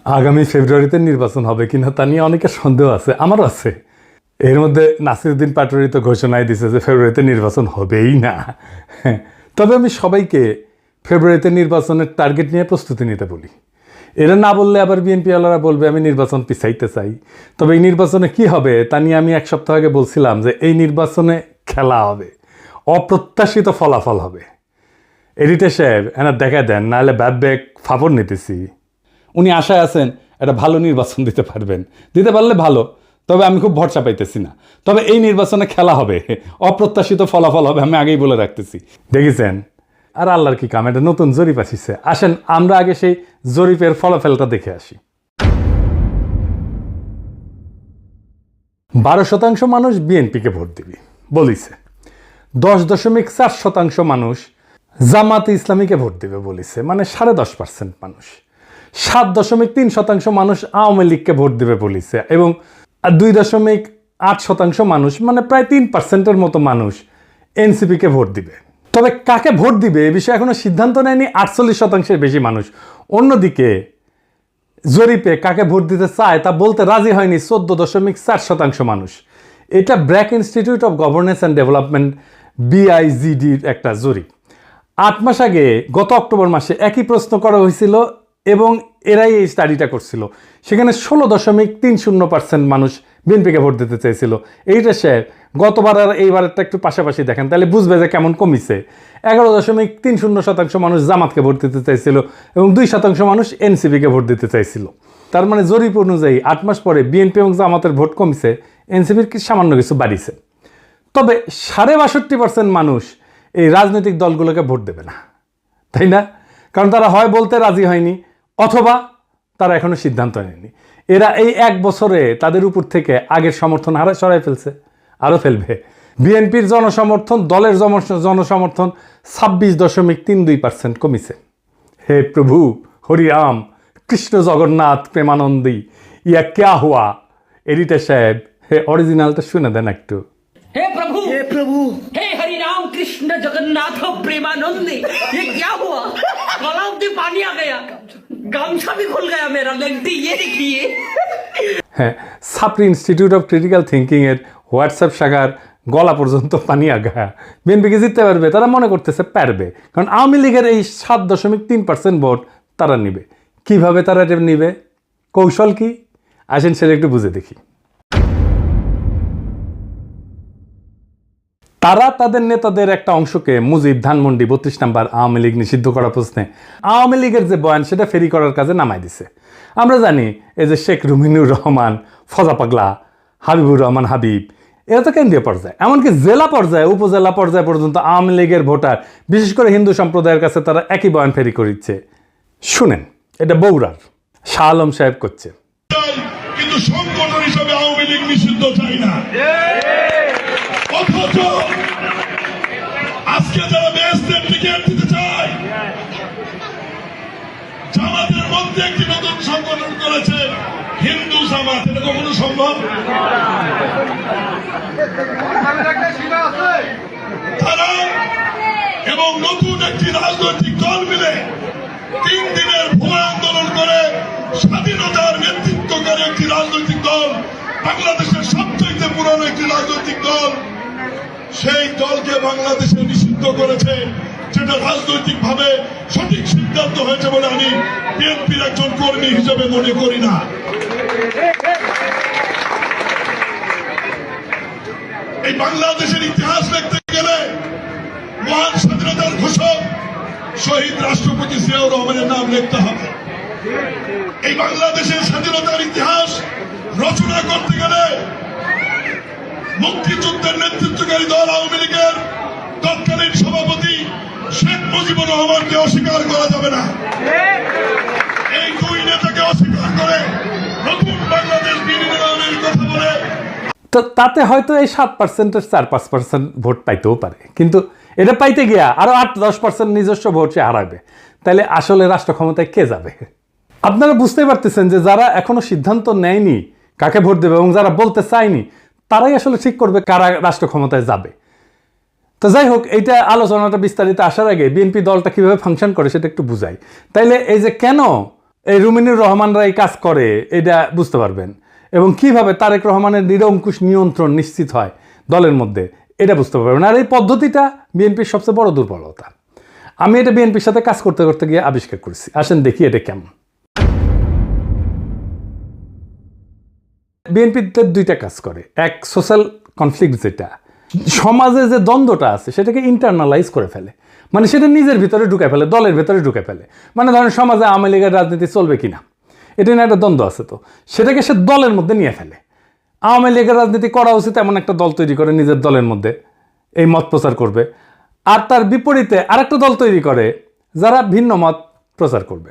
আগামী ফেব্রুয়ারিতে নির্বাচন হবে কিনা তা নিয়ে অনেকের সন্দেহ আছে, আমারও আছে। এর মধ্যে নাসিরউদ্দিন পাটোয়ারি তো ঘোষণায় দিছে যে ফেব্রুয়ারিতে নির্বাচন হবেই না। তবে আমি সবাইকে ফেব্রুয়ারিতে নির্বাচনের টার্গেট নিয়ে প্রস্তুতি নিতে বলি। এরা না বললে আবার বিএনপিওয়ালারা বলবে আমি নির্বাচন পিছাইতে চাই। তবে এই নির্বাচনে কি হবে তা নিয়ে আমি এক সপ্তাহ আগে বলছিলাম যে এই নির্বাচনে খেলা হবে, অপ্রত্যাশিত ফলাফল হবে। এডিটর সাহেব এনার দেখা দেন, নাহলে ব্যাক ফাপড় নিতেছি। উনি আশায় আছেন একটা ভালো নির্বাচন দিতে পারবেন, দিতে পারলে ভালো, তবে আমি খুব ভরসা পাইতেছি না। তবে এই নির্বাচনে খেলা হবে, অপ্রত্যাশিত ফলাফল হবে, আমি আগেই বলে রাখতেছি। দেখেছেন? আর আল্লাহর কি কাম, এটা নতুন জরিপ আসিছে। আসেন আমরা আগে সেই জরিপের ফলাফলটা দেখে আসি। 12% মানুষ বিএনপিকে ভোট দিবি বলিছে, 10.4% মানুষ জামাতে ইসলামীকে ভোট দিবে বলিছে, মানে 10.5% মানুষ। 7.3% মানুষ আওয়ামী লীগকে ভোট দিবে বলিছে, এবং 2.8% মানুষ, মানে প্রায় 3%-এর মতো মানুষ এনসিপিকে ভোট দিবে। তবে কাকে ভোট দিবে এ বিষয়ে এখনো সিদ্ধান্ত নেয়নি 48%-এর বেশি মানুষ। অন্যদিকে জরিপে কাকে ভোট দিতে চায় তা বলতে রাজি হয়নি 14.4% মানুষ। এটা BRAC institute of governance and development BIGDর একটা জরিপ। 8 মাস আগে গত অক্টোবর মাসে একই প্রশ্ন করা হয়েছিল এবং এরাই এই স্টাডিটা করছিল। সেখানে 16.30% মানুষ বিএনপিকে ভোট দিতে চাইছিল। এইটা স্যার গতবার আর এইবারটা একটু পাশাপাশি দেখেন, তাহলে বুঝবে যে কেমন কমিছে। 11.30% মানুষ জামাতকে ভোট দিতে চাইছিল এবং 2% মানুষ এনসিপিকে ভোট দিতে চাইছিল। তার মানে জরিপ অনুযায়ী 8 মাস পরে বিএনপি এবং জামাতের ভোট কমিছে, এনসিপির সামান্য কিছু বাড়িছে। তবে 62% মানুষ এই রাজনৈতিক দলগুলোকে ভোট দেবে না, তাই না? কারণ তারা হয় বলতে রাজি হয়নি, অথবা তারা এখনো সিদ্ধান্ত নেয়নি। এরা এই 1 বছরে তাদের উপর থেকে আগের সমর্থন সরাই ফেলছে, আরও ফেলবে। বিএনপির জনসমর্থন, দলের জনসমর্থন 26.32% কমিছে। হে প্রভু হরি রাম কৃষ্ণ জগন্নাথ প্রেমানন্দী, ইয়া ক্যা হুয়া। এডিটর সাহেব হে অরিজিনালটা শুনে দেন একটু। हे प्रभु हे हरि राम कृष्ण जगन्नाथ प्रेमानंदी, ये क्या हुआ? गला में पानी आ गया, गामछा भी खुल गया मेरा, लगती ये देखिए। হ্যাঁ, সাপ্রি ইনস্টিটিউট অফ ক্রিটিক্যাল থিঙ্কিং এর হোয়াটসঅ্যাপ শাখার গলা পর্যন্ত পানি আগা। বিএনপিকে জিততে পারবে, তারা মনে করতেছে পারবে, কারণ আওয়ামী লীগের এই 7.3% ভোট তারা নিবে। কিভাবে তারা এটা নিবে, কৌশল কি, আসেন সেটা একটু বুঝে দেখি। তারা তাদের নেতাদের একটা অংশকে মুজিব, ধানমন্ডি, 32 নম্বর আওয়ামী লীগ নিষিদ্ধ করা প্রশ্নে আওয়ামী লীগের যে বয়ান সেটা ফেরি করার কাজে নামাই দিছে। আমরা জানি এই যে শেখ রুমিনুর রহমান, ফজা পাগলা, হাবিবুর রহমান হাবিব, এরা তো কেন্দ্রীয় পর্যায়ে, এমনকি জেলা পর্যায়ে, উপজেলা পর্যায়ে পর্যন্ত আওয়ামী লীগের ভোটার, বিশেষ করে হিন্দু সম্প্রদায়ের কাছে তারা একই বয়ান ফেরি করিচ্ছে। শুনেন, এটা বগুড়ার শাহ আলম সাহেব করছে। কিন্তু সংগঠন হিসেবে আওয়ামী লীগ নিষিদ্ধ চাই না। অথচ আজকে যারা বেহেশতের টিকিট দিতে চায়, জামাতের মধ্যে একটি নতুন সংগঠন করেছে হিন্দু জামাত, এটা কখনো সম্ভব? তারা এবং নতুন একটি রাজনৈতিক দল মিলে 3 দিনের ভুয়া আন্দোলন করে স্বাধীনতার নেতৃত্ব করে একটি রাজনৈতিক দল, বাংলাদেশের সবচেয়ে পুরনো একটি রাজনৈতিক দল, সেই দলকে বাংলাদেশে নিষিদ্ধ করেছে, যেটা রাজনৈতিক ভাবে সঠিক সিদ্ধান্ত হয়েছে বলে আমি বিএনপির একজন কর্মী হিসেবে মনে করি না। এই বাংলাদেশের ইতিহাস লিখতে গেলে মহান স্বাধীনতার ঘোষক শহীদ রাষ্ট্রপতি জিয়াউর রহমানের নাম লিখতে হবে। এই বাংলাদেশের স্বাধীনতার ইতিহাস রচনা করতে গেলে মুক্তিযুদ্ধের নেতৃত্বকারী দল আওয়ামী লীগের তৎকালীন সভাপতি শেখ মুজিবুর রহমানকে অস্বীকার করা যাবে না। এই 2 নেতাকে অস্বীকার করে নতুন বাংলাদেশ বিনির্মাণের কথা বলে, তো তাতে হয়তো এই 7%-এর 4-5% ভোট পাইতেও পারে, কিন্তু এটা পাইতে গিয়া আরো 8-10% নিজস্ব ভোট সে হারাবে। তাহলে আসলে রাষ্ট্র ক্ষমতায় কে যাবে? আপনারা বুঝতে পারতেছেন যে যারা এখনো সিদ্ধান্ত নেয়নি কাকে ভোট দেবে এবং যারা বলতে চায়নি, তারাই আসলে ঠিক করবে কারা রাষ্ট্র ক্ষমতায় যাবে। তো যাই হোক, এইটা আলোচনাটা বিস্তারিত আসার আগে বিএনপি দলটা কিভাবে ফাংশন করে সেটা একটু বুঝাই। তাইলে এই যে কেন এই রুমিনুর রহমানরা এই কাজ করে এটা বুঝতে পারবেন, এবং কিভাবে তারেক রহমানের নিরঙ্কুশ নিয়ন্ত্রণ নিশ্চিত হয় দলের মধ্যে এটা বুঝতে পারবেন। আর এই পদ্ধতিটা বিএনপির সবচেয়ে বড় দুর্বলতা। আমি এটা বিএনপির সাথে কাজ করতে করতে গিয়ে আবিষ্কার করেছি। আসেন দেখি এটা কেমন। বিএনপিতে দুইটা কাজ করে। এক, সোশ্যাল কনফ্লিক্ট, যেটা সমাজে যে দ্বন্দ্বটা আছে সেটাকে ইন্টারনালাইজ করে ফেলে, মানে সেটা নিজের ভিতরে ঢুকে ফেলে, দলের ভিতরে ঢুকে ফেলে। মানে ধরেন সমাজে আওয়ামী লীগের রাজনীতি চলবে কিনা, এটা নিয়ে একটা দ্বন্দ্ব আছে, তো সেটাকে সে দলের মধ্যে নিয়ে ফেলে। আওয়ামী লীগের রাজনীতি করা উচিত এমন একটা দল তৈরি করে নিজের দলের মধ্যে এই মত প্রচার করবে, আর তার বিপরীতে আরেকটা দল তৈরি করে যারা ভিন্ন মত প্রচার করবে।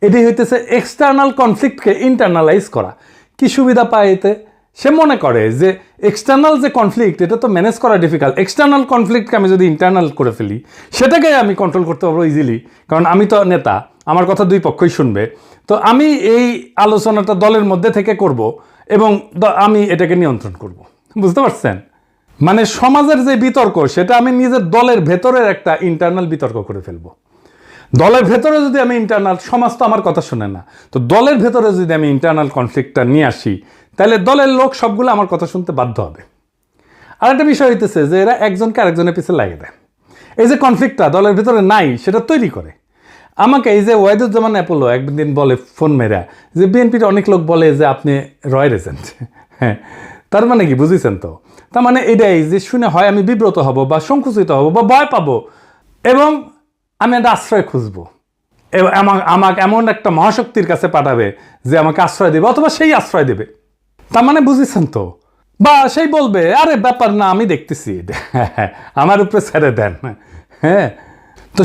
এটি হইতেছে এক্সটার্নাল কনফ্লিক্টকে ইন্টারনালাইজ করা। কি সুবিধা পায় এতে? সে মনে করে যে এক্সটার্নাল যে কনফ্লিক্ট এটা তো ম্যানেজ করা ডিফিকাল্ট, এক্সটার্নাল কনফ্লিক্টকে আমি যদি ইন্টারনাল করে ফেলি সেটাকে আমি কন্ট্রোল করতে পারবো ইজিলি, কারণ আমি তো নেতা, আমার কথা দুই পক্ষই শুনবে। তো আমি এই আলোচনাটা দলের মধ্যে থেকে করব এবং আমি এটাকে নিয়ন্ত্রণ করব। বুঝতে পারছেন? মানে সমাজের যে বিতর্ক সেটা আমি নিজের দলের ভেতরের একটা ইন্টারনাল বিতর্ক করে ফেলবো। দলের ভেতরে যদি আমি ইন্টারনাল, সমাজ তো আমার কথা শুনে না, তো দলের ভেতরে যদি আমি ইন্টারনাল কনফ্লিক্টটা নিয়ে আসি তাহলে দলের লোক সবগুলো আমার কথা শুনতে বাধ্য হবে। আর একটা বিষয় হইতেছে যে এরা একজনকে আরেকজনের পিছনে লাগিয়ে দেয়। এই যে কনফ্লিক্টটা দলের ভেতরে নাই সেটা তৈরি করে। আমাকে এই যে ওয়াহিদুজ্জামান অ্যাপোলো একদিন বলে ফোন মেরা যে বিএনপির অনেক লোক বলে যে আপনি রয়ের এজেন্ট। হ্যাঁ, তার মানে কি বুঝেছেন? তো তার মানে এটাই যে শুনে হয় আমি বিব্রত হব বা সংকুচিত হব বা ভয় পাবো, এবং আমি একটা আশ্রয় খুঁজবো, আমাকে এমন একটা মহাশক্তির কাছে পাঠাবে যে আমাকে আশ্রয় দেবে, অথবা সেই আশ্রয় দেবে। তার মানে বুঝেছেন তো? বা সেই বলবে আরে ব্যাপার না, আমি দেখতেছি, আমার উপরে ছেড়ে দেন। হ্যাঁ, তো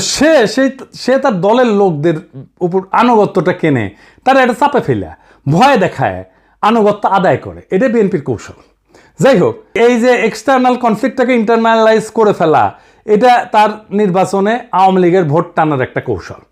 সে তার দলের লোকদের উপর আনুগত্যটা কেনে, তারা এটা চাপে ফেলা, ভয় দেখায়, আনুগত্য আদায় করে। এটা বিএনপির কৌশল। যাই হোক, এই যে এক্সটার্নাল কনফ্লিক্টটাকে ইন্টারনালাইজ করে ফেলা, এটা তার নির্বাচনে আওয়ামী লীগের ভোট টানার একটা কৌশল।